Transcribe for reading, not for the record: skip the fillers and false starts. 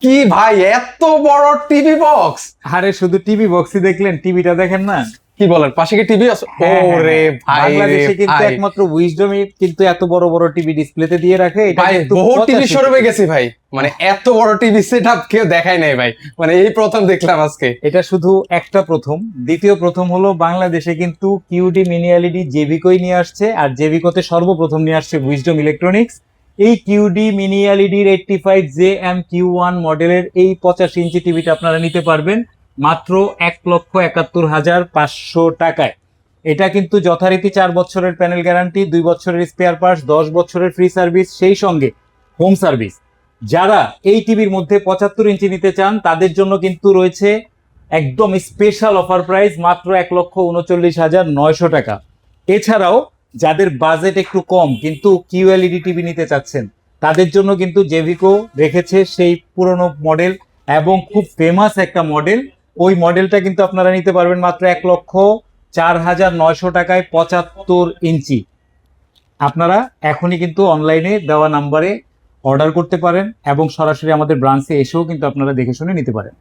কি ভাই, এত বড় টিভি বক্স! আরে শুধু টিভি বক্সই দেখলেন, টিভিটা দেখেন না। কি বলেন, পাশে কি টিভি আছে? হ্যাঁ, হ্যাঁ, ওরে হ্যাঁ। ভাই রে বাংলাদেশে কিন্তু ভাই! একমাত্র উইজডমই কিন্তু এত বড় বড় টিভি ডিসপ্লেতে দিয়ে রাখে। এটা ভাই কিন্তু বহু টিভি 85 শোরুমে গেছি ভাই, মানে এত বড় টিভি সেটআপ কেউ দেখায় নাই ভাই, মানে এই প্রথম দেখলাম আজকে। এটা শুধু একটা প্রথম। দ্বিতীয় প্রথম হলো বাংলাদেশে কিন্তু কিউডি মিনি এলইডি জেভিকোই নিয়ে আসছে, আর জেভিকোতে সর্বপ্রথম নিয়ে আসছে উইজডম ইলেকট্রনিক্স। এই কিউডি মিনি এলইডির 85JM Q1 মডেলের এই 85 ইঞ্চি টিভিটা আপনারা নিতে পারবেন মাত্র 1,71,500 টাকায়। এটা কিন্তু যথারীতি 4 বছরের প্যানেল গ্যারান্টি, 2 বছরের স্পেয়ার পার্টস, 10 বছরের ফ্রি সার্ভিস, সেই সঙ্গে হোম সার্ভিস। যারা এই টিভির মধ্যে 75 ইঞ্চি নিতে চান তাদের জন্য কিন্তু রয়েছে একদম স্পেশাল অফার প্রাইস মাত্র 1,39,900 টাকা। এছাড়াও যাদের বাজেট একটু কম কিন্তু কিউএলইডি টিভি নিতে চাচ্ছেন তাদের জন্য কিন্তু জেভিকো রেখেছে সেই পুরনো মডেল এবং খুব ফেমাস একটা মডেল। ওই মডেলটা কিন্তু আপনারা নিতে পারবেন মাত্র 1,04,900 টাকায় 75 ইঞ্চি। আপনারা এখনই কিন্তু অনলাইনে দেওয়া নাম্বারে অর্ডার করতে পারেন এবং সরাসরি আমাদের ব্রাঞ্চে এসেও কিন্তু আপনারা দেখে শুনে নিতে পারেন।